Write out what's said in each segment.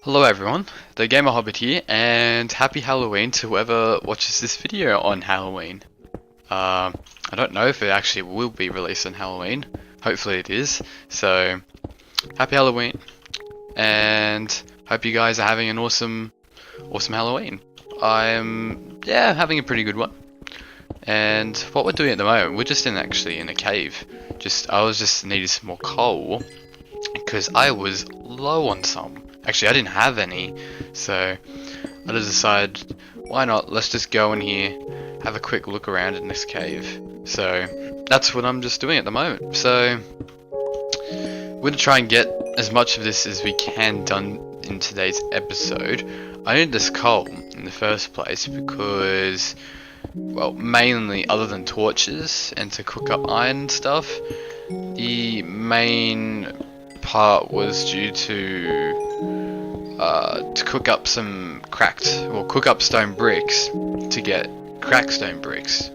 Hello everyone, the Gamer Hobbit here, and happy Halloween to whoever watches this video on Halloween. I don't know if it actually will be released on Halloween. Hopefully it is. So, happy Halloween, and hope you guys are having an awesome Halloween. I'm having a pretty good one. And what we're doing at the moment, we're just in a cave. I was just needing some more coal because I was low on some. Actually, I didn't have any, so I just decided, why not? Let's just go in here, have a quick look around in this cave. So that's what I'm just doing at the moment. So we're gonna try and get as much of this as we can done in today's episode. I need this coal in the first place because, well, mainly other than torches and to cook up iron and stuff, the main part was due to cook up cook up stone bricks to get cracked stone bricks.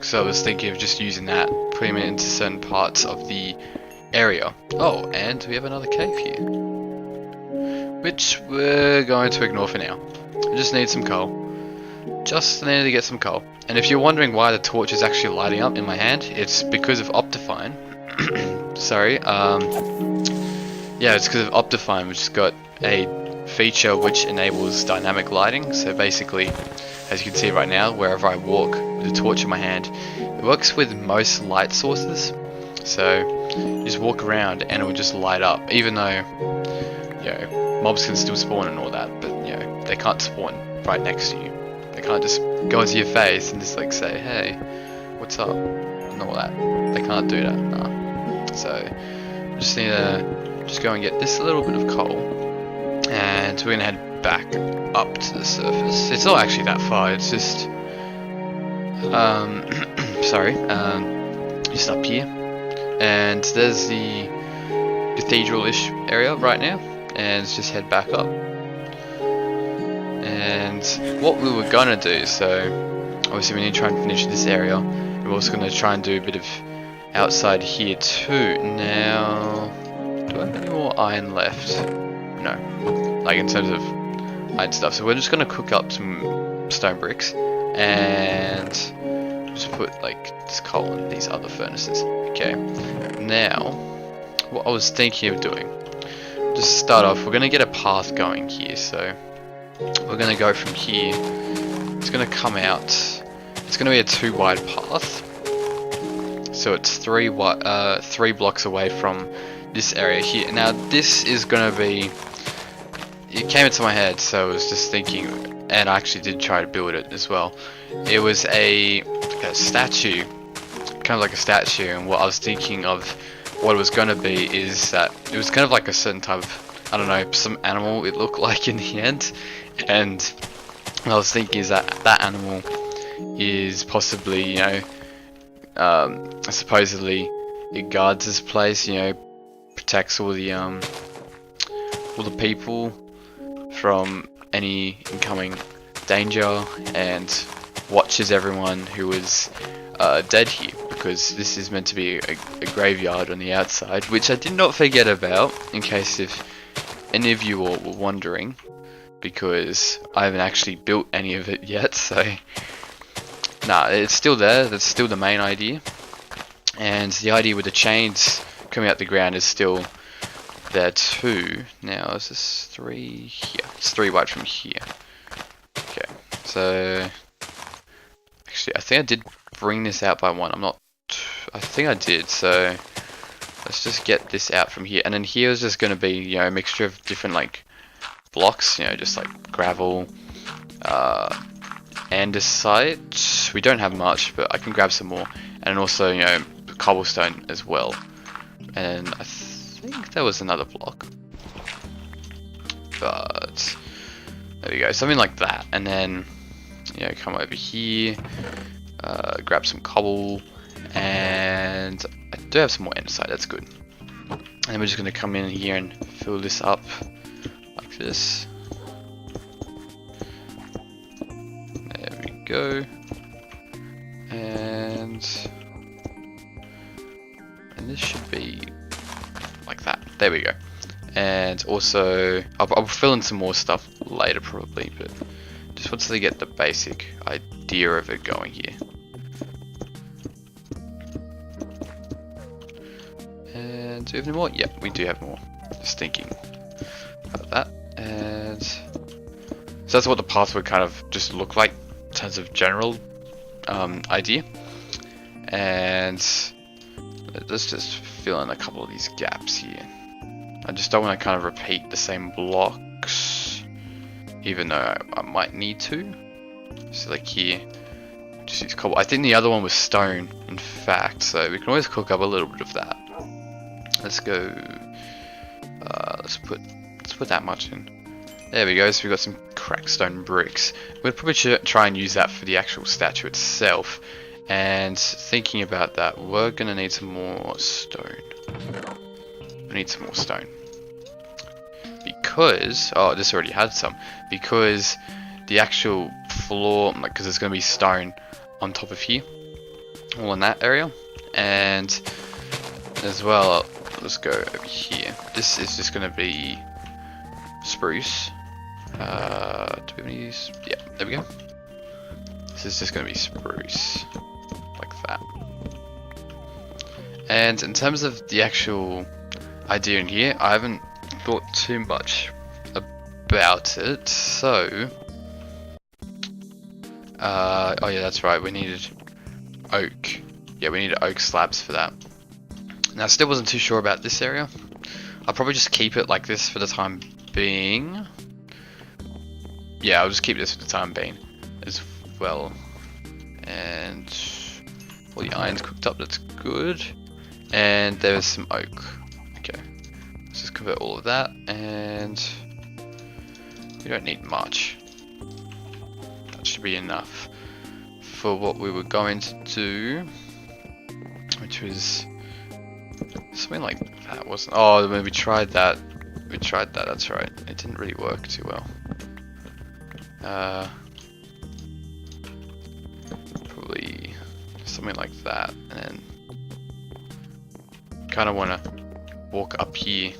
So I was thinking of just using that, putting it into certain parts of the area. Oh, and we have another cave here, which we're going to ignore for now. I just need some coal. Just need to get some coal. And if you're wondering why the torch is actually lighting up in my hand, it's because of Optifine. Sorry, yeah, it's because of Optifine, which has got a feature which enables dynamic lighting. So basically, as you can see right now, wherever I walk with a torch in my hand, it works with most light sources. So you just walk around and it will just light up, even though, you know, mobs can still spawn and all that, but you know, they can't spawn right next to you. They can't just go into your face and just like say, hey, what's up, and all that. They can't do that, nah. So just need to go and get this little bit of coal, and we're gonna head back up to the surface. It's not actually that far, it's just sorry, just up here. And there's the cathedral-ish area right now, and let's just head back up. And what we were gonna do, so obviously we need to try and finish this area. We're also gonna try and do a bit of outside here too. Now, do I have any more iron left? No, like in terms of iron stuff. So we're just gonna cook up some stone bricks and just put like this coal in these other furnaces. Okay, now what I was thinking of doing, just start off, we're gonna get a path going here. So we're gonna go from here, it's gonna come out, it's gonna be a 2 wide path. So it's 3 blocks away from this area here. Now this is gonna be, it came into my head, so I was just thinking, and I actually did try to build it as well. It was like a statue, kind of like a statue, and what I was thinking of what it was gonna be is that it was kind of like a certain type of, I don't know, some animal it looked like in the end. And what I was thinking is that that animal is possibly, you know, supposedly it guards this place, you know, protects all the people from any incoming danger, and watches everyone who is dead here, because this is meant to be a graveyard on the outside, which I did not forget about, in case if any of you all were wondering, because I haven't actually built any of it yet. So nah, it's still there. That's still the main idea, and the idea with the chains coming out the ground is still there too. Now is this 3 here? It's 3 wide from here. Okay, so actually I think I did bring this out by 1. I think I did. So let's just get this out from here, and then here is just going to be, you know, a mixture of different like blocks, you know, just like gravel, andesite. We don't have much, but I can grab some more, and also, you know, cobblestone as well. And I think there was another block, but there we go, something like that. And then, you know, come over here, grab some cobble, and I do have some more andesite. That's good. And we're just going to come in here and fill this up like this. There we go. And this should be like that. There we go. And also, I'll fill in some more stuff later probably, but just wanted to get the basic idea of it going here. And do we have any more? Yep, we do have more. Just thinking about that. And so that's what the path would kind of just look like in terms of general idea. And let's just fill in a couple of these gaps here. I just don't want to kind of repeat the same blocks, even though I might need to. So like here, just use cobble. I think the other one was stone, in fact, so we can always cook up a little bit of that. Let's go. Let's put that much in. There we go. So we got some cracked stone bricks. We'll probably try and use that for the actual statue itself. And thinking about that, we're gonna need some more stone. We need some more stone. Because, oh, this already had some. Because the actual floor, like, because there's gonna be stone on top of here, all in that area. And as well, let's go over here. This is just gonna be spruce. Do we have any of these? Yeah, there we go. This is just gonna be spruce. Like that. And in terms of the actual idea in here, I haven't thought too much about it, so oh yeah, that's right, we needed oak. Yeah, we needed oak slabs for that. Now I still wasn't too sure about this area. I'll probably just keep it like this for the time being. Yeah, I'll just keep this for the time being as well. And all the iron's cooked up, that's good. And there's some oak. Okay, let's just convert all of that, and we don't need much. That should be enough for what we were going to do, which was something like that, wasn't? Oh, when we tried that, that's right. It didn't really work too well. Probably something like that, and then kind of want to walk up here,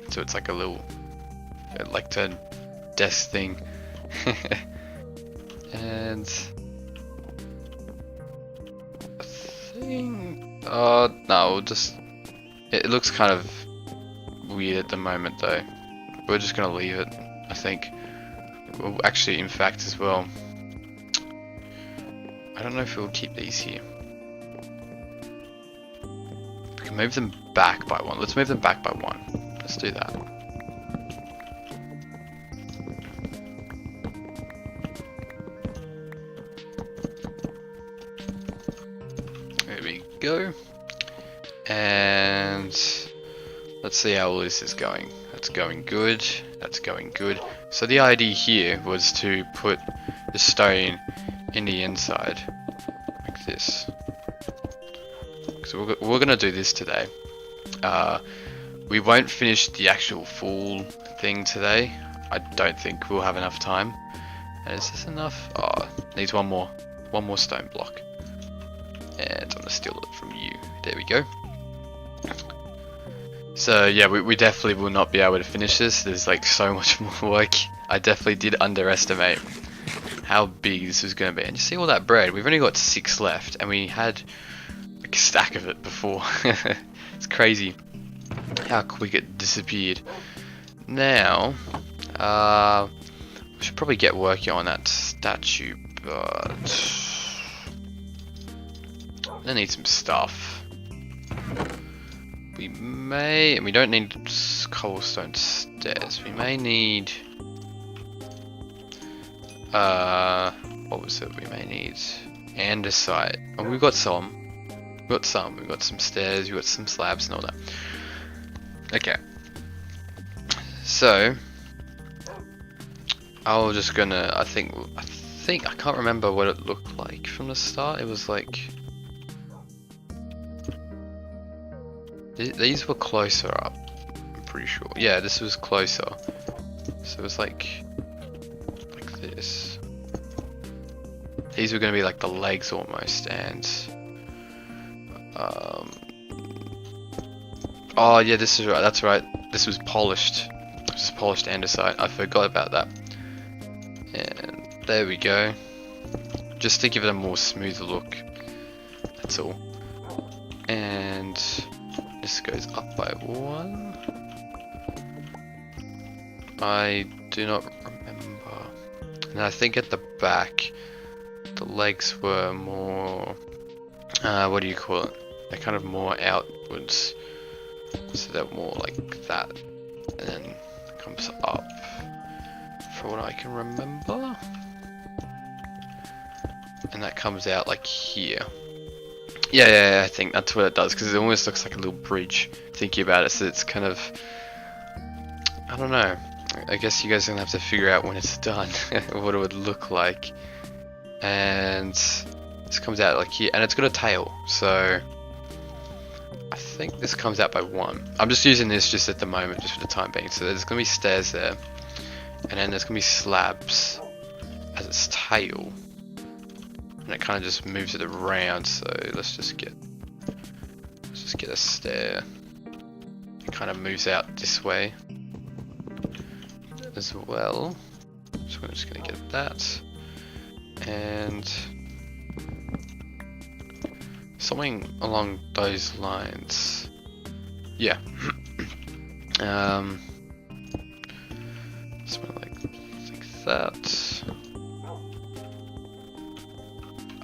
so it's like a little, like turn desk thing. And I think, no, we'll just, it looks kind of weird at the moment though. We're just gonna leave it, I think. Well, actually, in fact, as well, I don't know if we'll keep these here. We can move them back by one. Let's move them back by one. Let's do that. There we go. And let's see how all this is going. That's going good. That's going good. So the idea here was to put the stone in the inside, like this. So we're gonna do this today. We won't finish the actual full thing today. I don't think we'll have enough time. Is this enough? Oh, needs one more stone block. And I'm gonna steal it from you. There we go. So yeah, we definitely will not be able to finish this. There's like so much more work. I definitely did underestimate how big this was going to be. And you see all that bread? We've only got 6 left, and we had like a stack of it before. It's crazy how quick it disappeared. Now, we should probably get working on that statue, but I need some stuff. We may, and we don't need cobblestone stairs. We may need, what was it? We may need andesite. Oh, we've got some. We've got some stairs. We've got some slabs and all that. Okay. So, I'm just gonna. I think I can't remember what it looked like from the start. It was like. These were closer up, I'm pretty sure. Yeah, this was closer. So it was like this. These were going to be like the legs almost, and oh yeah, this is right. That's right. this was polished. This is polished andesite. I forgot about that. And there we go. Just to give it a more smooth look. That's all. And this goes up by 1. I do not remember. And I think at the back, the legs were more, what do you call it? They're kind of more outwards. So they're more like that. And then it comes up, for what I can remember. And that comes out like here. Yeah, I think that's what it does, because it almost looks like a little bridge, thinking about it, so it's kind of, I don't know, I guess you guys are going to have to figure out when it's done, what it would look like. And this comes out like here, and it's got a tail, so I think this comes out by 1. I'm just using this just at the moment, just for the time being, so there's going to be stairs there, and then there's going to be slabs as its tail. And it kind of just moves it around, so let's just get a stair. It kind of moves out this way as well. So we're just going to get that. And something along those lines. Yeah. Something like that.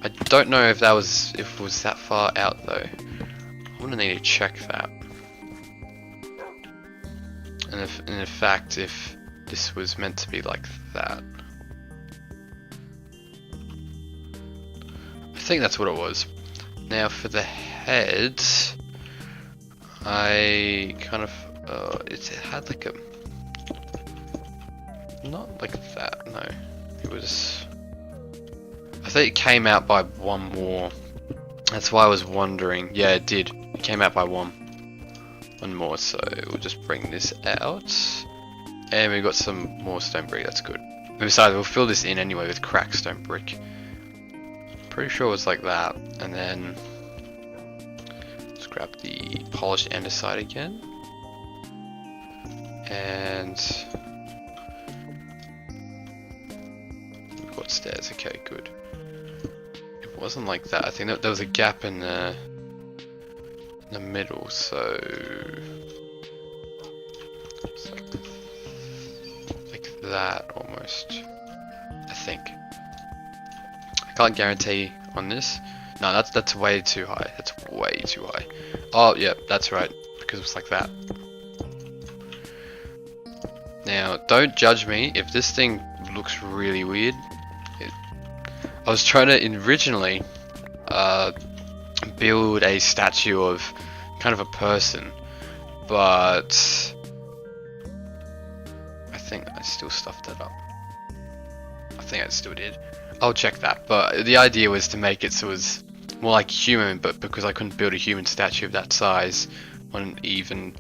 I don't know if it was that far out though. I'm gonna need to check that. And in fact, if this was meant to be like that, I think that's what it was. Now for the head, I kind of it had like a, not like that. No, it was. I think it came out by 1 more. That's why I was wondering. Yeah, it did. It came out by 1 more, so we'll just bring this out. And we've got some more stone brick, that's good. And besides, we'll fill this in anyway with cracked stone brick. Pretty sure it was like that. And then let's grab the polished andesite again. And we've got stairs, okay, good. It wasn't like that. I think that there was a gap in the middle, so it's like that almost. I think. I can't guarantee on this. No, that's way too high. That's way too high. Oh yeah, that's right, because it's like that. Now, don't judge me if this thing looks really weird. I was trying to originally build a statue of kind of a person, but I think I still stuffed it up. I think I still did. I'll check that, but the idea was to make it so it was more like human, but because I couldn't build a human statue of that size on an even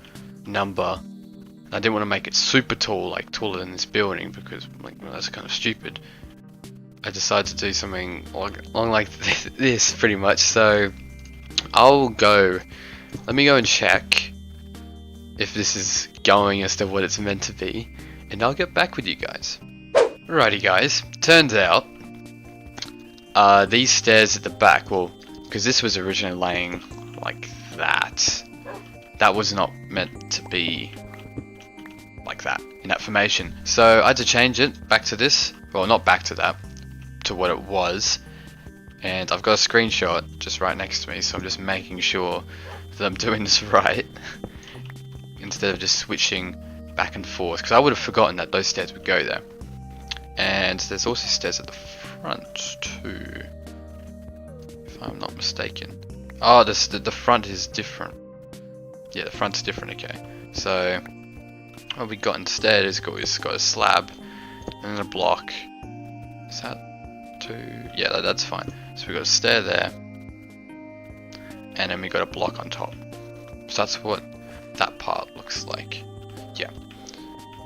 number, I didn't want to make it super tall, like taller than this building, because like, well, that's kind of stupid. I decided to do something along like this pretty much, so I'll go, let me go and check if this is going as to what it's meant to be, and I'll get back with you guys. Alrighty guys, turns out these stairs at the back, well, because this was originally laying like that, that was not meant to be like that, in that formation. So I had to change it back to this, well not back to that, to what it was, and I've got a screenshot just right next to me, so I'm just making sure that I'm doing this right instead of just switching back and forth, because I would have forgotten that those stairs would go there. And there's also stairs at the front too, if I'm not mistaken. Oh, the front is different. Yeah, the front's different, okay. So what we got instead is got a slab and a block. Is that yeah, that's fine. So we got a stair there, and then we got a block on top. So that's what that part looks like. Yeah,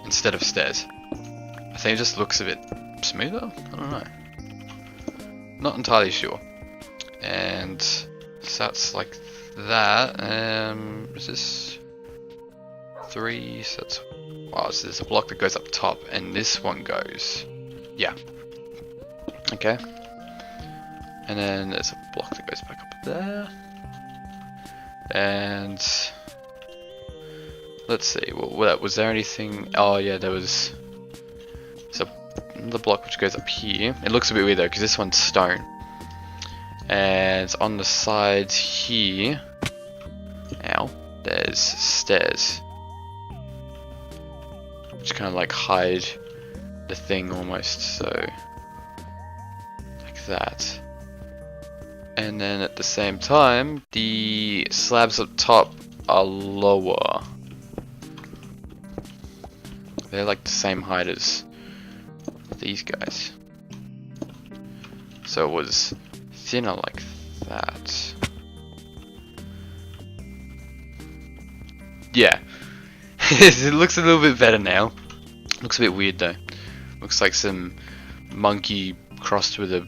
instead of stairs. I think it just looks a bit smoother. I don't know. Not entirely sure. And so that's like that. Is this? 3, so that's... Oh, so there's a block that goes up top, and this one goes... Yeah. Okay. And then there's a block that goes back up there. And... Let's see, what was there anything... Oh yeah, there's another block which goes up here. It looks a bit weird though, because this one's stone. And on the sides here... Now, there's stairs. Which kind of like hide the thing almost, so... Like that. And then at the same time, the slabs up top are lower. They're like the same height as these guys. So it was thinner like that. Yeah. It looks a little bit better now. Looks a bit weird though. Looks like some monkey crossed with a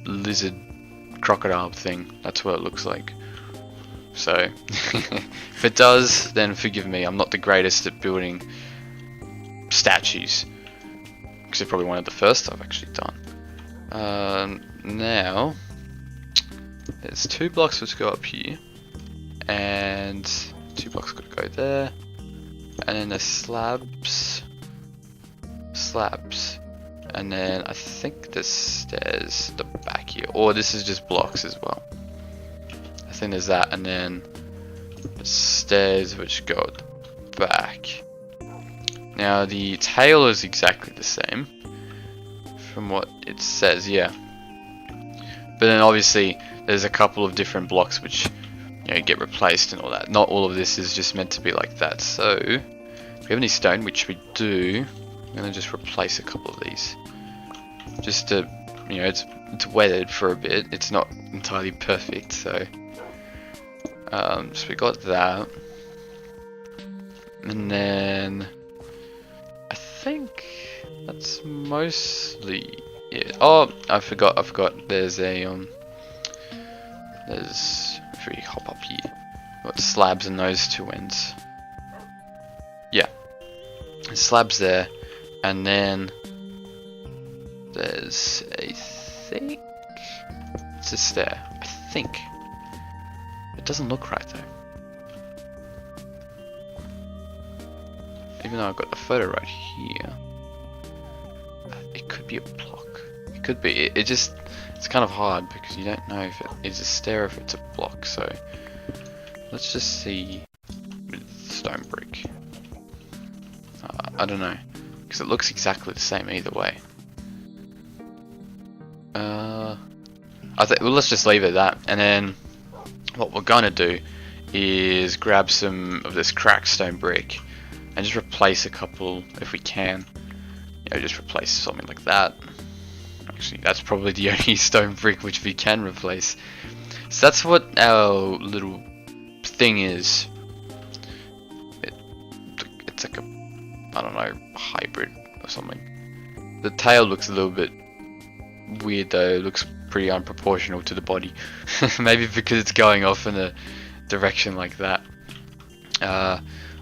lizard crocodile thing. That's what it looks like. So, if it does, then forgive me. I'm not the greatest at building statues, because it's probably one of the first I've actually done. Now, there's 2 blocks which go up here, and 2 blocks could go there, and then there's slabs, and then I think there's stairs at the back here, or this is just blocks as well. I think there's that, and then the stairs which go at the back. Now the tail is exactly the same from what it says, yeah. But then obviously there's a couple of different blocks which, you know, get replaced and all that. Not all of this is just meant to be like that. So if we have any stone, which we do, I'm gonna just replace a couple of these. Just to, you know, it's weathered for a bit. It's not entirely perfect, so we got that. And then I think that's mostly it. Oh, I forgot. There's a if we hop up here, got slabs in those 2 ends. Yeah, there's slabs there, and then there's it's a stair. I think it doesn't look right though. Even though I've got the photo right here, it could be a block. It could be. It's kind of hard because you don't know if it is a stair or if it's a block. So let's just see with stone brick. I don't know, because it looks exactly the same either way. Well, let's just leave it at that, and then what we're gonna do is grab some of this cracked stone brick and just replace a couple if we can. You know, just replace something like that. Actually, that's probably the only stone brick which we can replace. So that's what our little thing is. It's like a, I don't know, hybrid or something. The tail looks a little bit weird though. It looks pretty unproportional to the body. Maybe because it's going off in a direction like that.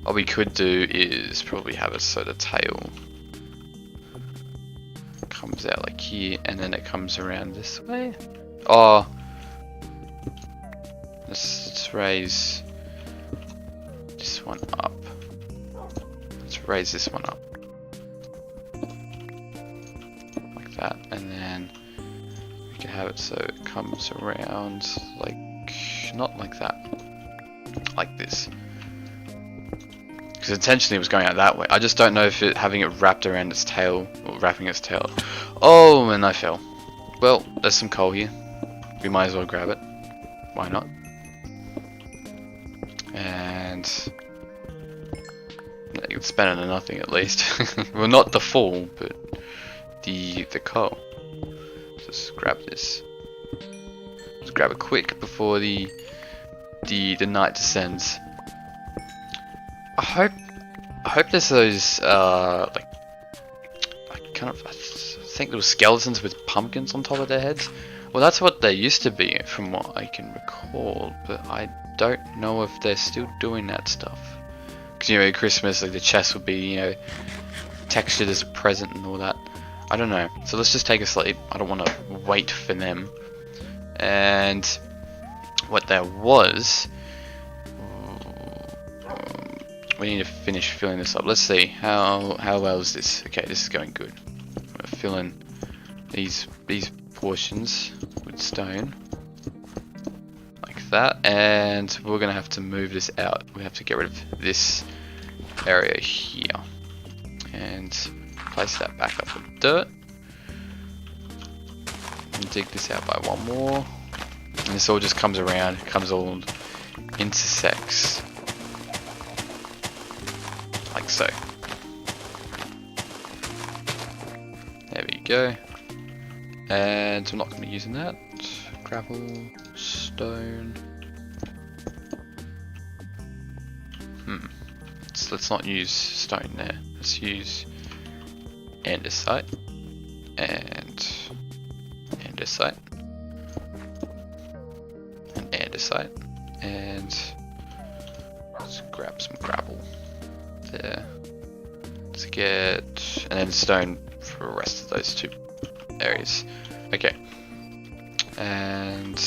What we could do is probably have it so the tail comes out like here, and then it comes around this way. Oh, let's raise this one up. Let's raise this one up like that, and then we can have it so it comes around like, not like that, like this. Because intentionally it was going out that way. I just don't know if having it wrapped around its tail, or wrapping its tail. Oh, and I fell. Well, there's some coal here. We might as well grab it. Why not? And it's better than nothing at least. Well, not the fall, but the coal. Just grab this. Just grab it quick before the night descends. I hope there's those like kind of, I think there were skeletons with pumpkins on top of their heads. Well, that's what they used to be from what I can recall, but I don't know if they're still doing that stuff. Because, you know, Christmas, like the chest would be, you know, textured as a present and all that. I don't know. So let's just take a sleep. I don't want to wait for them. And what there was, we need to finish filling this up. Let's see how well is this. Okay, this is going good. I'm gonna fill in these portions with stone like that, and we're gonna have to move this out. We have to get rid of this area here and place that back up with dirt and dig this out by one more, and this all just comes around, comes all intersects like so. There we go. And I'm not going to be using that. Gravel, stone. Let's not use stone there. Let's use andesite and andesite and andesite, and let's grab some gravel there. Let's get, and then stone for the rest of those two areas. Okay, and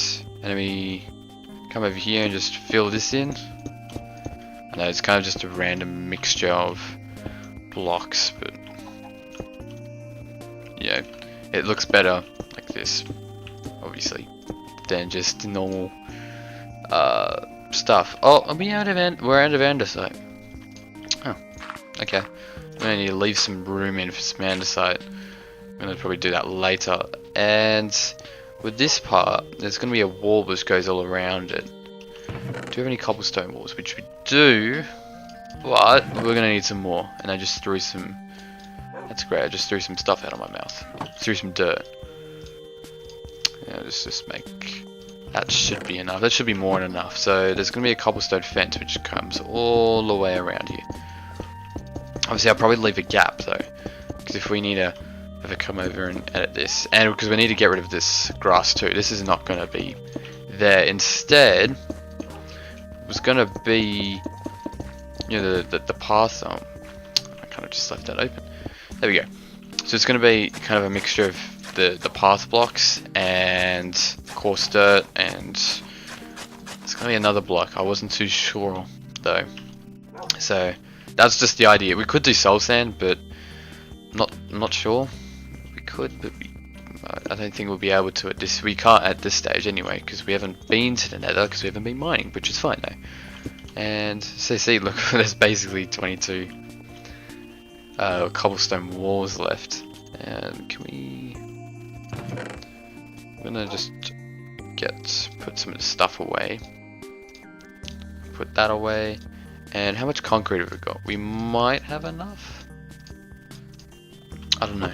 then we come over here and just fill this in. I know it's kind of just a random mixture of blocks, but yeah, it looks better like this, obviously, than just normal stuff. Oh, we're out of andesite. Oh, okay. I'm gonna need to leave some room in for some andesite. I'm gonna probably do that later. And with this part, there's gonna be a wall which goes all around it. Do we have any cobblestone walls? Which we do, but we're gonna need some more. And I just threw some. That's great. I just threw some stuff out of my mouth. Threw some dirt. Yeah, just make. That should be enough. That should be more than enough. So there's gonna be a cobblestone fence which comes all the way around here. Obviously, I'll probably leave a gap though, because if we need to ever come over and edit this, and because we need to get rid of this grass too. This is not gonna be there. Instead, was gonna be, you know, the path. I kind of just left that open. There we go. So it's gonna be kind of a mixture of the path blocks and coarse dirt, and it's gonna be another block. I wasn't too sure though. So that's just the idea. We could do soul sand, but I'm not sure. We could, but I don't think we'll be able to at this. We can't at this stage anyway, because we haven't been to the Nether, because we haven't been mining, which is fine though. And so see, look, there's basically 22 cobblestone walls left. And can we? I'm gonna just put some of the stuff away. Put that away. And how much concrete have we got? We might have enough. I don't know.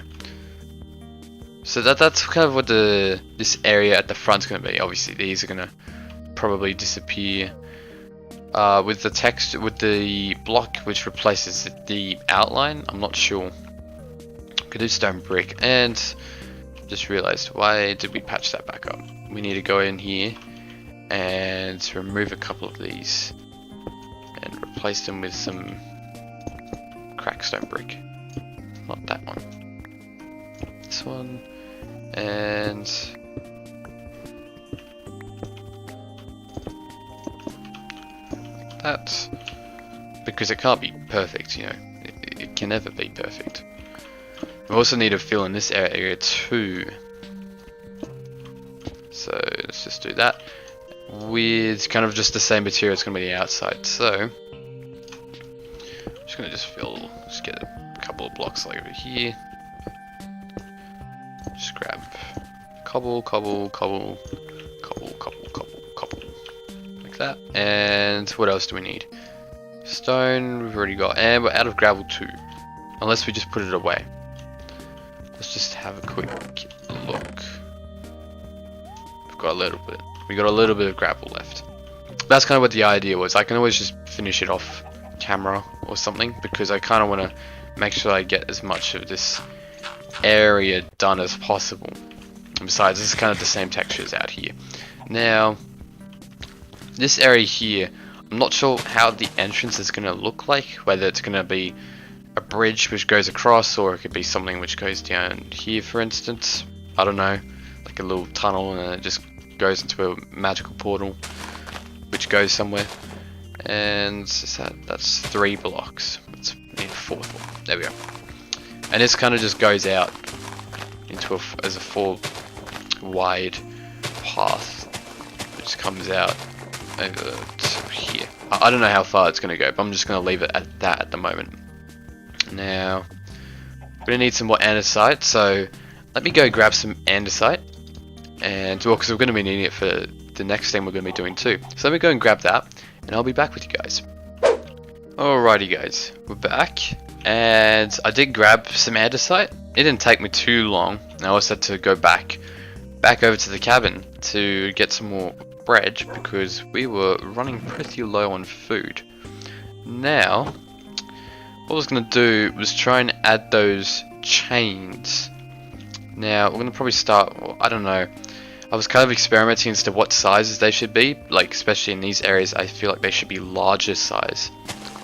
So that's kind of what this area at the front's going to be. Obviously, these are going to probably disappear with the text, with the block which replaces the outline. I'm not sure. Could do stone brick, and just realized, why did we patch that back up? We need to go in here and remove a couple of these and replace them with some cracked stone brick. Not that one. This one. And like that, because it can't be perfect, you know, it can never be perfect. We also need to fill in this area too, so let's just do that with kind of just the same material. It's going to be the outside, so I'm just going to just get a couple of blocks like over here. Just grab cobble, like that. And what else do we need? Stone, we've already got, and we're out of gravel too, unless we just put it away. Let's just have a quick look. We've got a little bit. We got a little bit of gravel left. That's kind of what the idea was. I can always just finish it off camera or something, because I kind of want to make sure I get as much of this area done as possible. And besides, this is kind of the same textures out here. Now, this area here, I'm not sure how the entrance is going to look like, whether it's going to be a bridge which goes across, or it could be something which goes down here, for instance. I don't know, like a little tunnel, and then it just goes into a magical portal which goes somewhere. And that's 3 blocks. Let's need a 4th one. There we go. And this kind of just goes out into as a 4 wide path, which comes out over to here. I don't know how far it's going to go, but I'm just going to leave it at that at the moment. Now, we're going to need some more andesite, so let me go grab some andesite, and well, because we're going to be needing it for the next thing we're going to be doing too. So let me go and grab that, and I'll be back with you guys. Alrighty guys, we're back, and I did grab some andesite. It didn't take me too long. I also had to go back over to the cabin to get some more bread because we were running pretty low on food. Now, what I was going to do was try and add those chains. Now, we're going to probably start, well, I don't know, I was kind of experimenting as to what sizes they should be, like especially in these areas I feel like they should be larger size,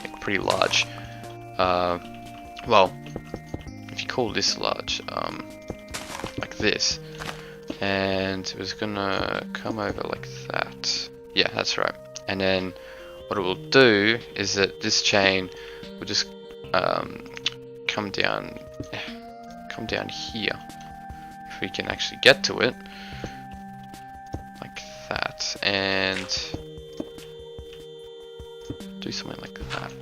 like pretty large. Well, if you call this large, like this, and it was gonna come over like that. Yeah, that's right. And then what it will do is that this chain will just come down here, if we can actually get to it, like that, and do something like that.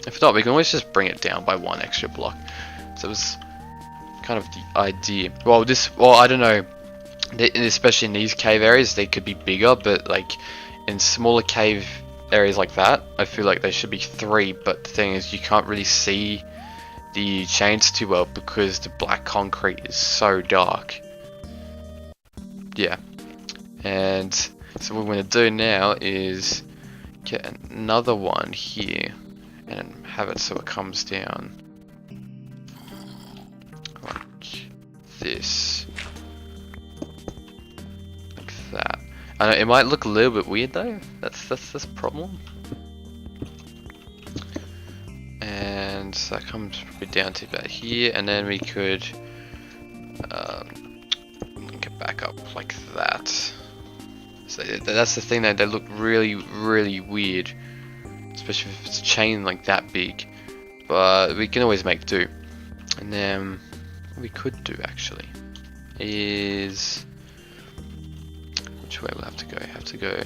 If not, we can always just bring it down by 1 extra block. So it was kind of the idea. Well, I don't know, especially in these cave areas they could be bigger, but like in smaller cave areas like that I feel like they should be 3, but the thing is you can't really see the chains too well because the black concrete is so dark. Yeah, and so what we're going to do now is get another one here and have it so it comes down like this, like that. I know it might look a little bit weird though. That's the problem. And that comes probably down to about here, and then we could link it back up like that. So that's the thing, that they look really weird, especially if it's a chain like that big. But we can always make do. And then what we could do actually is, which way we'll have to go?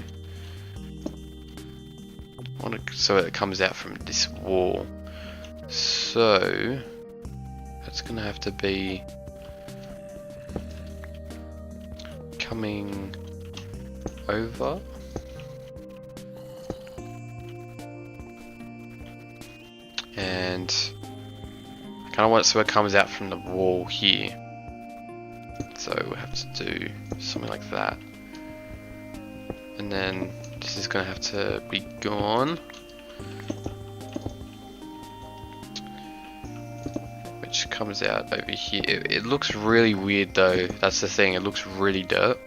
So it comes out from this wall. So that's gonna have to be coming over. And I kind of want it so it comes out from the wall here. So we'll have to do something like that. And then this is going to have to be gone. Which comes out over here. It looks really weird though. That's the thing. It looks really dirt.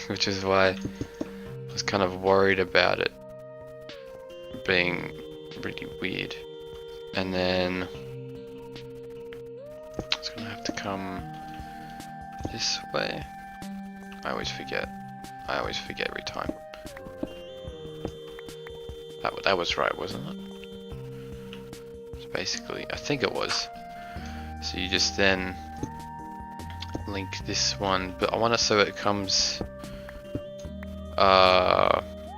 Which is why I was kind of worried about it being really weird. And then it's going to have to come this way. I always forget every time. That was right, wasn't it? So basically, I think it was. So you just then link this one, but I want it so it comes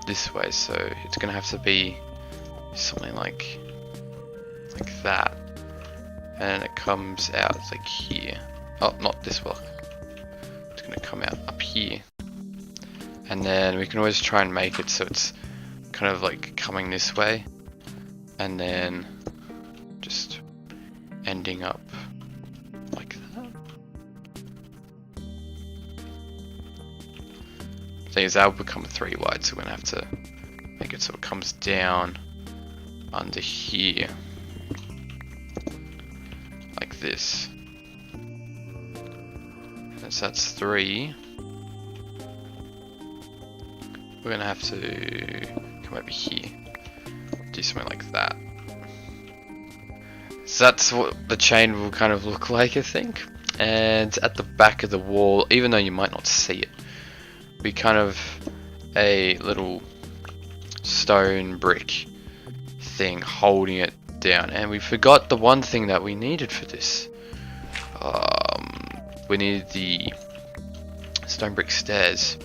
this way. So it's gonna have to be something like that, and it comes out like here. Oh, not this block. It's gonna come out up here. And then we can always try and make it so it's kind of like coming this way, and then just ending up like that. The thing is, that will become 3 wide, so we're gonna have to make it so it comes down under here, like this. And so that's 3. we're gonna have to come over here, do something like that. So that's what the chain will kind of look like, I think. And at the back of the wall, even though you might not see it, be kind of a little stone brick thing holding it down. And we forgot the one thing that we needed for this. We needed the stone brick stairs.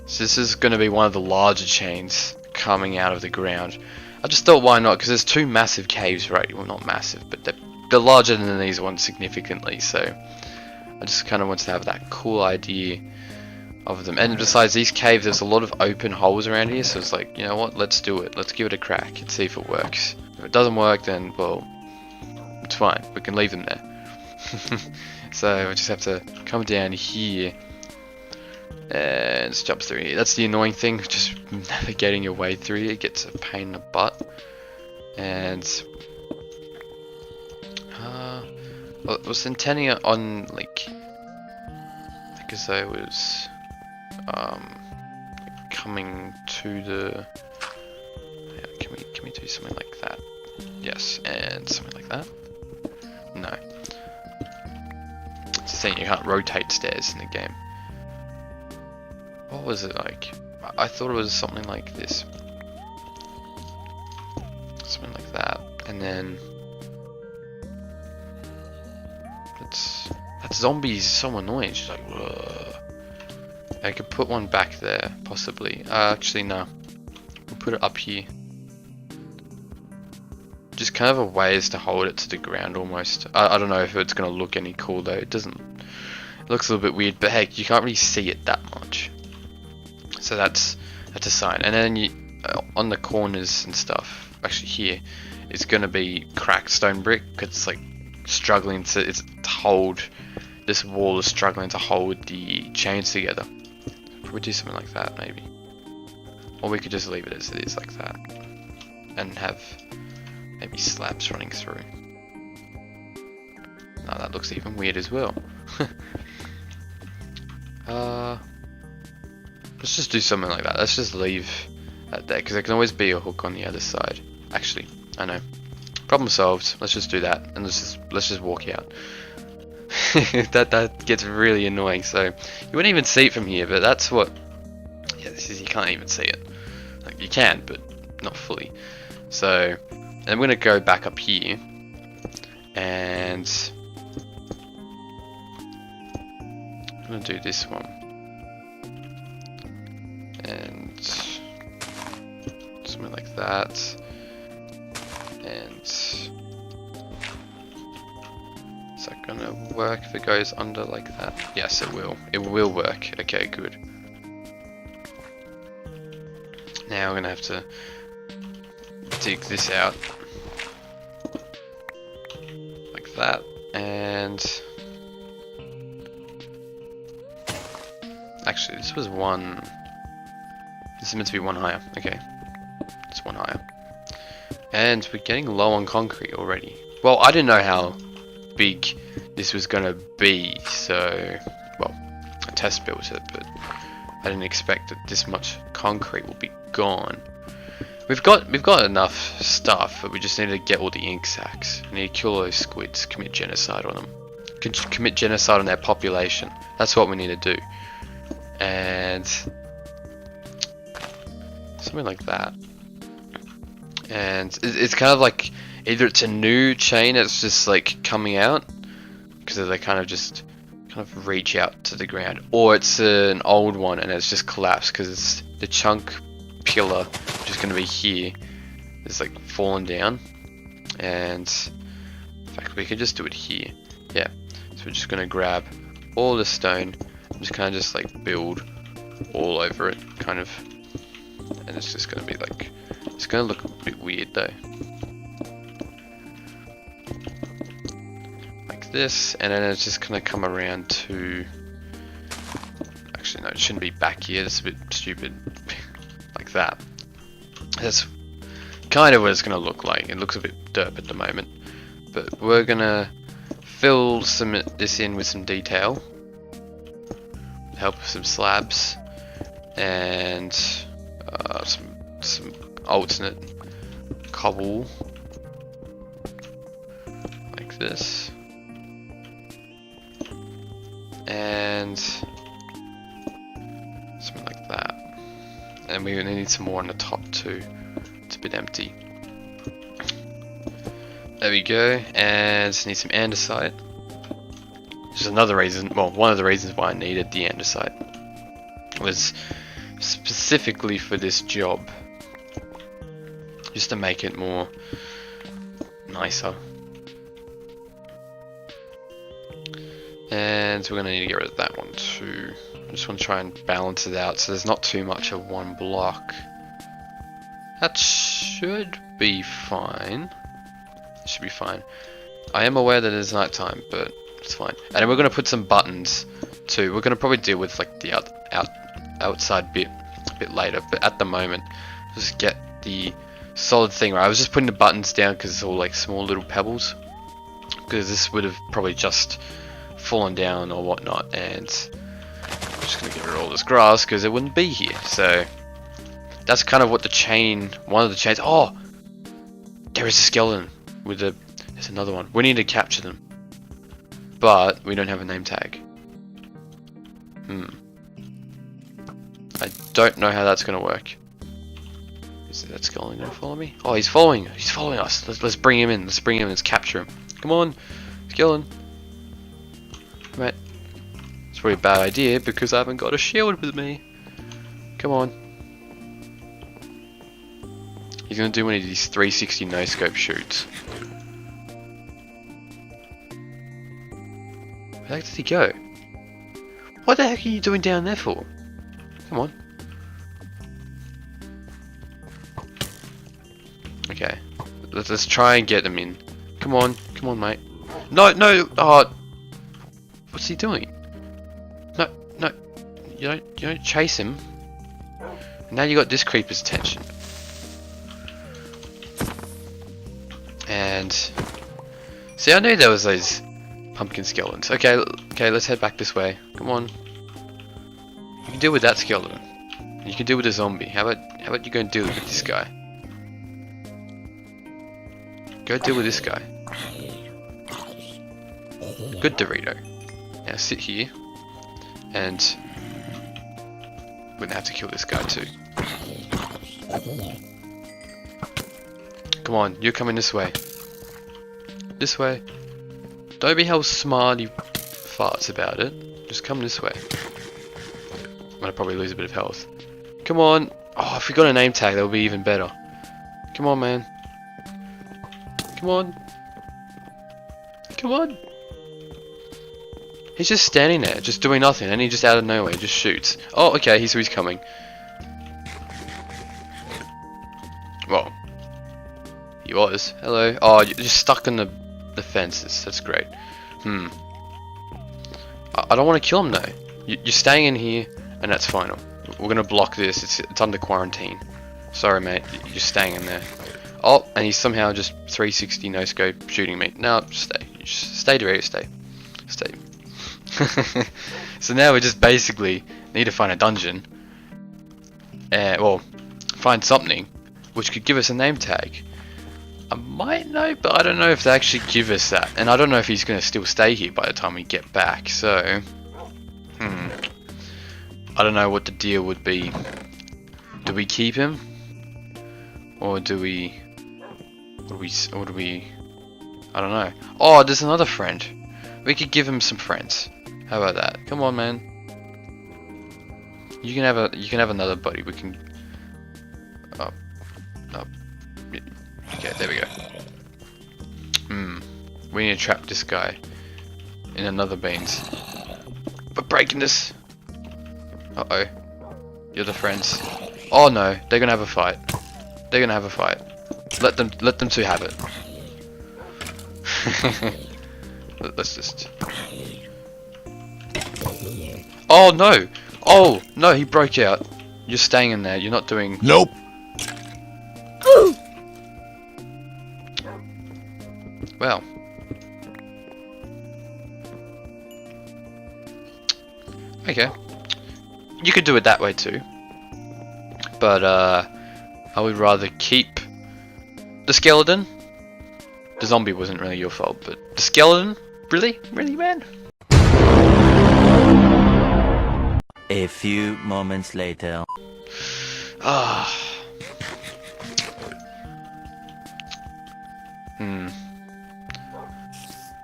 So this is going to be one of the larger chains coming out of the ground. I just thought, why not? Because there's two massive caves, right? Well, not massive, but they're larger than these ones significantly. So I just kind of wanted to have that cool idea of them. And besides these caves, there's a lot of open holes around here. So it's like, you know what? Let's do it. Let's give it a crack and see if it works. If it doesn't work, then, well, it's fine. We can leave them there. So we just have to come down here and just jump through here. That's the annoying thing, just navigating your way through here gets a pain in the butt. And well, I was intending on like as though it was coming to the. Can we do something like that? Yes, and something like that. No. It's saying you can't rotate stairs in the game. What was it like? I thought it was something like this. Something like that. And then that zombie is so annoying. She's like, whoa. I could put one back there, possibly. Actually, no. We'll put it up here. Just kind of a ways to hold it to the ground almost. I don't know if it's going to look any cool though. It doesn't. It looks a little bit weird, but heck, you can't really see it that much. So that's a sign. And then you, on the corners and stuff, actually here, it's going to be cracked stone brick because it's like struggling to hold. This wall is struggling to hold the chains together. Could we do something like that maybe? Or we could just leave it as it is like that and have maybe slabs running through. No, that looks even weird as well. Let's just do something like that. Let's just leave that there because there can always be a hook on the other side. Actually, I know. Problem solved. Let's just do that and let's just walk out. that gets really annoying. So you wouldn't even see it from here, but that's what. Yeah, this is, you can't even see it. Like you can, but not fully. So. And I'm going to go back up here and I'm going to do this one and something like that. And is that going to work if it goes under like that? Yes, it will. It will work. Okay, good. Now I'm going to have to dig this out like that, and actually this was one. This is meant to be one higher. Okay, it's one higher, and we're getting low on concrete already. Well, I didn't know how big this was gonna be, so well, I test built it, but I didn't expect that this much concrete will be gone. We've got enough stuff, but we just need to get all the ink sacks. We need to kill all those squids, commit genocide on them. Commit genocide on their population. That's what we need to do. And something like that. And it's kind of like either it's a new chain that's just like coming out because they kind of reach out to the ground, or it's an old one and it's just collapsed because it's the chunk pillar, which is going to be here, is like fallen down. And in fact we could just do it here. Yeah, so we're just going to grab all the stone and just kind of just like build all over it, kind of, and it's just going to be like, it's going to look a bit weird though, like this. And then it's just going to come around to, actually no, it shouldn't be back here, that's a bit stupid. Like that. That's kind of what it's going to look like. It looks a bit derp at the moment, but we're going to fill this in with some detail, help with some slabs, and some alternate cobble like this, and something like that. And we need some more on the top too. It's a bit empty. There we go, and need some andesite. Which is another reason, well, one of the reasons why I needed the andesite was specifically for this job, just to make it more nicer. And we're gonna need to get rid of that one too. I just want to try and balance it out so there's not too much of one block. That should be fine. Should be fine. I am aware that it's night time, but it's fine. And then we're gonna put some buttons too. We're gonna probably deal with like the outside bit a bit later, but at the moment, just get the solid thing right. I was just putting the buttons down because it's all like small little pebbles, because this would have probably just fallen down or whatnot, and I'm just gonna get rid of all this grass because it wouldn't be here. So that's kind of what the chain, one of the chains. Oh, there is a skeleton with a. There's another one. We need to capture them, but we don't have a name tag. I don't know how that's gonna work. Is that skeleton gonna follow me? Oh, he's following. He's following us. Let's bring him in. Let's bring him in. Let's capture him. Come on, skeleton. Right. It's probably a bad idea because I haven't got a shield with me. Come on. He's gonna do one of these 360 no scope shoots. Where the heck did he go? What the heck are you doing down there for? Come on. Okay. Let's try and get him in. Come on, mate. No, no. Oh, what's he doing? No, no. You don't chase him. Now you got this creeper's attention. And see, I knew there was those pumpkin skeletons. Okay, let's head back this way. Come on. You can deal with that skeleton. You can deal with a zombie. How about you go and deal with this guy? Go deal with this guy. Good, Derito. Now sit here, and we're gonna have to kill this guy too. Come on, you're coming this way. This way. Don't be how smarty farts about it. Just come this way. I'm gonna probably lose a bit of health. Come on. Oh, if we got a name tag, that would be even better. Come on, man. Come on. Come on. He's just standing there, just doing nothing, and he just out of nowhere just shoots. Oh, okay, he's coming. Well, he was. Hello. Oh, you're just stuck in the fences. That's great. I don't want to kill him though. You're staying in here, and that's final. We're gonna block this. It's under quarantine. Sorry, mate. You're staying in there. Oh, and he's somehow just 360 no scope shooting me. No, stay. Stay, Derito. Stay. So now we just basically need to find a dungeon. Well, find something which could give us a name tag. I might know, but I don't know if they actually give us that. And I don't know if he's going to still stay here by the time we get back. So, I don't know what the deal would be. Do we keep him? Or do we... What do we... I don't know. Oh, there's another friend. We could give him some friends. How about that? Come on, man. You can have another buddy. We can... Up. Okay, there we go. We need to trap this guy in another beans. But breaking this. Uh-oh. You're the friends. Oh no, they're gonna have a fight. Let them two have it. Let's just... Oh no! Oh no, he broke out. You're staying in there. You're not doing... Nope. Well. Okay. You could do it that way too. but I would rather keep the skeleton. The zombie wasn't really your fault, but the skeleton, really, man. A few moments later. Ah.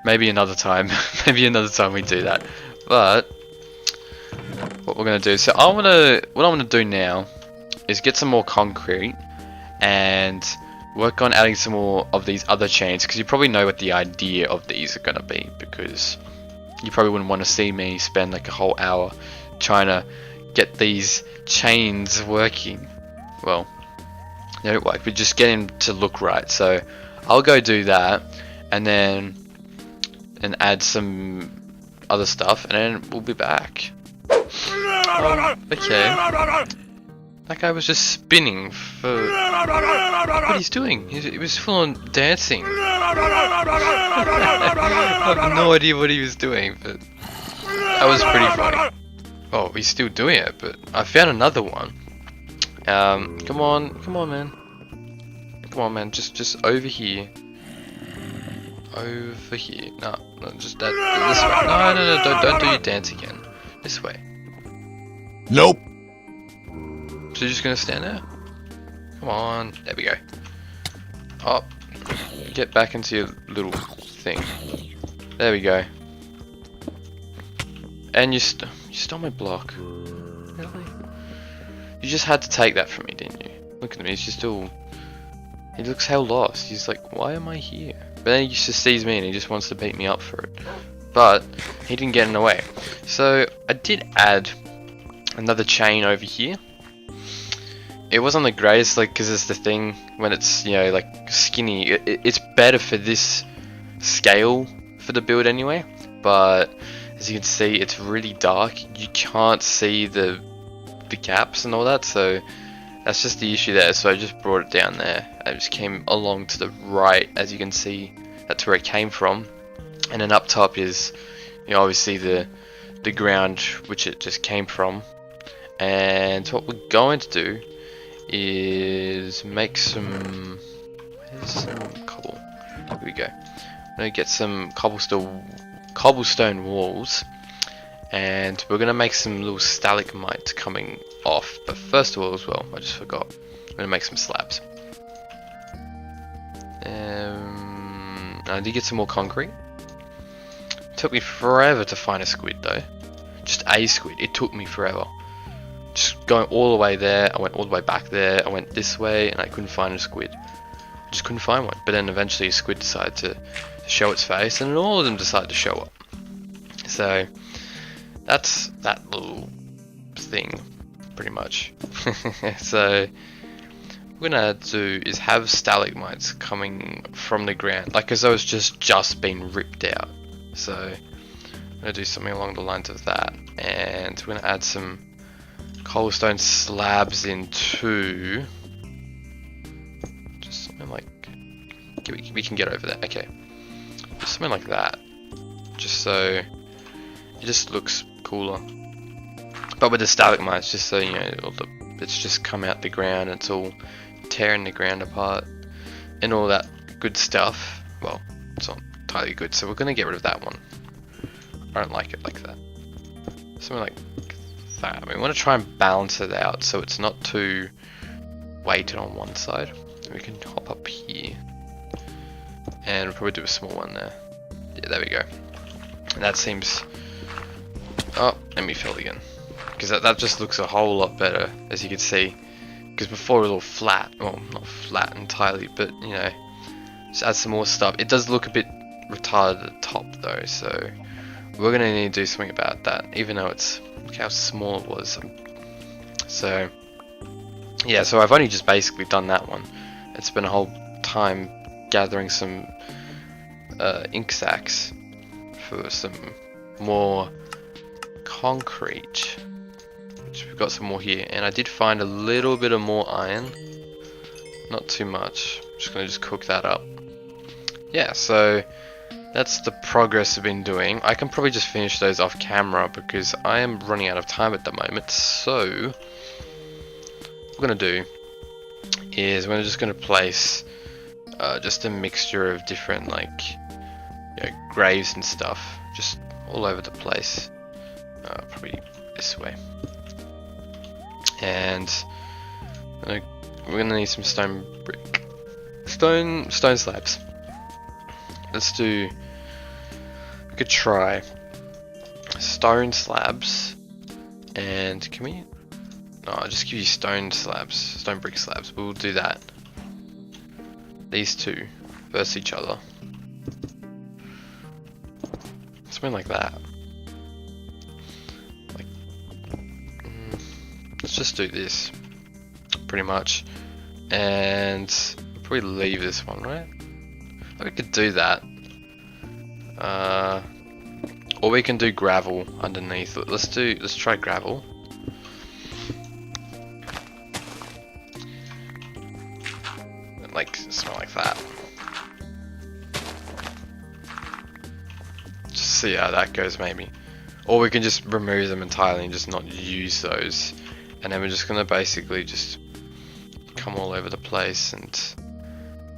Maybe another time. Maybe another time we do that. But what we're gonna do, so what I'm gonna do now is get some more concrete and work on adding some more of these other chains, because you probably know what the idea of these are gonna be, because you probably wouldn't want to see me spend like a whole hour trying to get these chains working. Well, they don't work, but just get them to look right. So I'll go do that and add some other stuff, and then we'll be back. Okay. That guy was just spinning for what he's doing. He was full on dancing. I have no idea what he was doing, but that was pretty funny. Oh, he's still doing it, but I found another one. Come on, man. Come on, man. Just over here. Over here. No, just that. This way. No. Don't do your dance again. This way. Nope. So you're just gonna stand there? Come on. There we go. Oh, get back into your little thing. There we go. And you stole my block. Really? You just had to take that from me, didn't you? Look at him. He's just all. He looks hell lost. He's like, why am I here? But then he just sees me and he just wants to beat me up for it. But he didn't get in the way. So I did add another chain over here. It wasn't the greatest, like, because it's the thing when it's, you know, like skinny. It's better for this scale for the build anyway. But as you can see, it's really dark. You can't see the gaps and all that. So that's just the issue there. So I just brought it down there. I just came along to the right, as you can see. That's where it came from. And then up top is, you know, obviously the ground which it just came from. And what we're going to do is make some. Where's some cobble? Here we go. I'm gonna get some cobblestone walls, and we're gonna make some little stalagmites coming off. But first of all, as well, I just forgot. I'm gonna make some slabs. I did get some more concrete. It took me forever to find a squid though. Just a squid. It took me forever. Just going all the way there, I went all the way back there, I went this way, and I couldn't find a squid. I just couldn't find one. But then eventually a squid decided to show its face, and all of them decided to show up. So that's that little thing, pretty much. So what we're gonna do is have stalagmites coming from the ground, like as though it's just been ripped out. So I'm gonna do something along the lines of that, and we're gonna add some cobblestone slabs in too. Just something like, we can get over there. Okay, just something like that, just so it just looks cooler. But with the stalagmites, just so you know, it's just come out the ground. It's all tearing the ground apart and all that good stuff. Well, it's not entirely good, so we're gonna get rid of that one. I don't like it like that. Something like that. We want to try and balance it out so it's not too weighted on one side. We can hop up here and we'll probably do a small one there. Yeah, there we go. And that seems. Oh, and we fell again, because that just looks a whole lot better, as you can see. Because before it was all flat. Well, not flat entirely, but you know, just add some more stuff. It does look a bit retarded at the top though, so we're gonna need to do something about that. Even though it's, look how small it was. So yeah, so I've only just basically done that one. It's been a whole time gathering some ink sacks for some more concrete, which we've got some more here, and I did find a little bit of more iron, not too much. I'm just gonna cook that up. Yeah, so that's the progress I've been doing. I can probably just finish those off camera because I am running out of time at the moment. So we're going to do is we're just going to place just a mixture of different, like, graves and stuff just all over the place. Probably this way. And we're going to need some stone slabs. Let's do, we could try stone slabs, and can we, no, I'll just give you stone brick slabs. We'll do that. These two versus each other. Something like that. Like, let's just do this, pretty much, and probably leave this one, right? We could do that. Or we can do gravel underneath. Let's try gravel. Like something like that. Just see how that goes, maybe. Or we can just remove them entirely and just not use those. And then we're just gonna basically just come all over the place and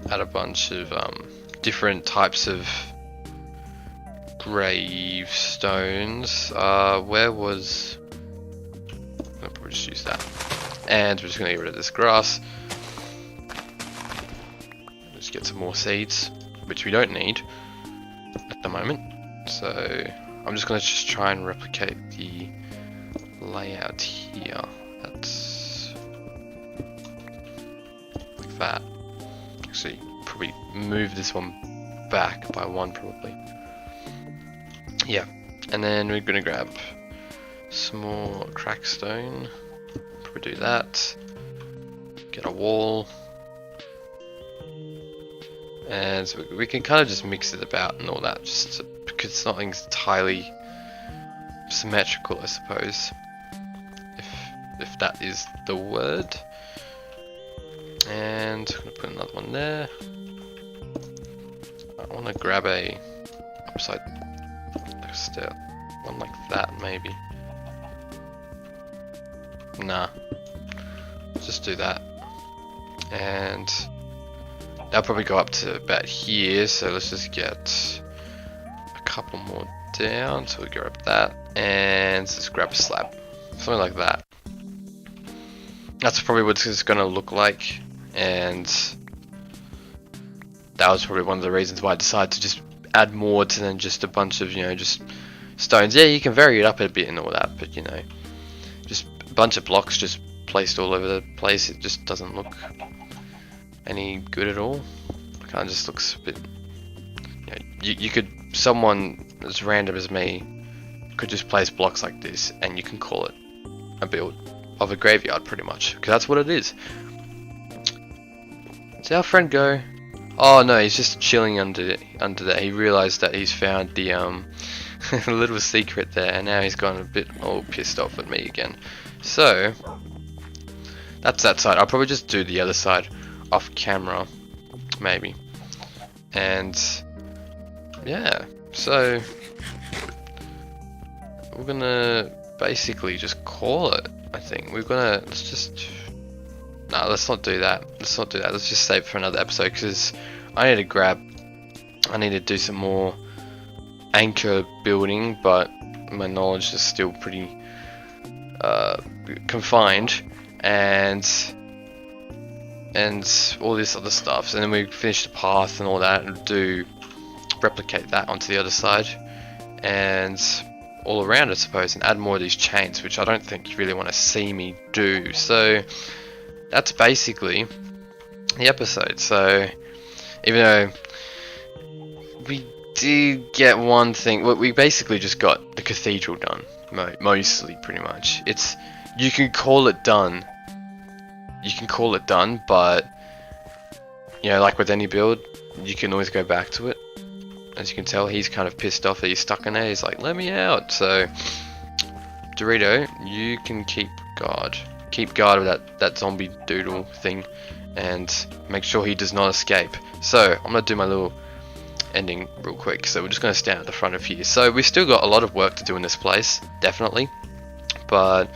add a bunch of different types of gravestones. Where was? I'll probably just use that. And we're just gonna get rid of this grass. Just get some more seeds, which we don't need at the moment. So I'm just gonna try and replicate the layout here. That's like that. Actually, probably move this one back by one, probably. Yeah, and then we're gonna grab some more crackstone. Probably do that. Get a wall. And so we can kind of just mix it about and all that, just because nothing's entirely symmetrical, I suppose, if that is the word. And I'm gonna put another one there. I want to grab a upside step one like that, maybe. Nah, let's just do that, and that'll probably go up to about here, so let's just get a couple more down, so we grab that, and let's just grab a slab, something like that. That's probably what it's going to look like, and that was probably one of the reasons why I decided to just add more to than just a bunch of, just stones. Yeah, you can vary it up a bit and all that, but just a bunch of blocks just placed all over the place, it just doesn't look any good at all. It kind of just looks a bit, you could, someone as random as me could just place blocks like this and you can call it a build of a graveyard, pretty much, because that's what it is. Does our friend go? Oh no, he's just chilling under there. He realized that he's found the little secret there, and now he's gone a bit all pissed off at me again. So that's that side. I'll probably just do the other side off camera, maybe. And yeah, so we're gonna basically just call it. I think we're gonna, let's not do that. Let's just save it for another episode, because I need to do some more anchor building, but my knowledge is still pretty confined, and all this other stuff. And then we finish the path and all that, and replicate that onto the other side and all around, I suppose, and add more of these chains, which I don't think you really want to see me do. So that's basically the episode. So even though we did get one thing, well, we basically just got the cathedral done, mostly, pretty much. You can call it done, but like with any build, you can always go back to it. As you can tell, he's kind of pissed off that he's stuck in there. He's like, let me out. So Derito, you can keep guard of that zombie doodle thing, and make sure he does not escape. So I'm gonna do my little ending real quick. So we're just gonna stand at the front of here. So we've still got a lot of work to do in this place, definitely, but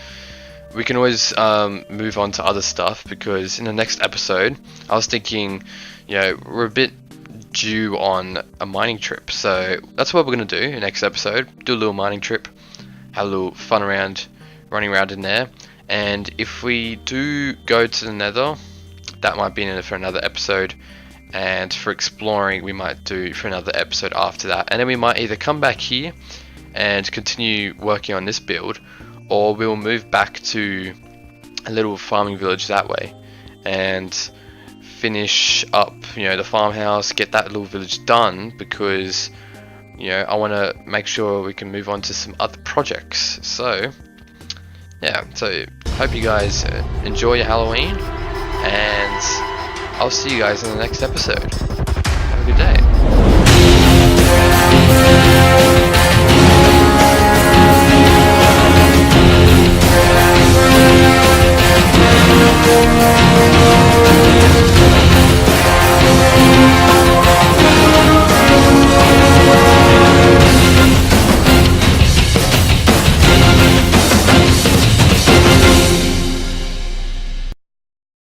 we can always move on to other stuff, because in the next episode I was thinking, you know, we're a bit due on a mining trip, so that's what we're going to do in the next episode. Do a little mining trip, have a little fun around, running around in there. And if we do go to the Nether, that might be for another episode, and for exploring we might do for another episode after that. And then we might either come back here and continue working on this build, or we'll move back to a little farming village that way and finish up, you know, the farmhouse, get that little village done, because, you know, I want to make sure we can move on to some other projects. So yeah, so hope you guys enjoy your Halloween, and I'll see you guys in the next episode. Have a good day.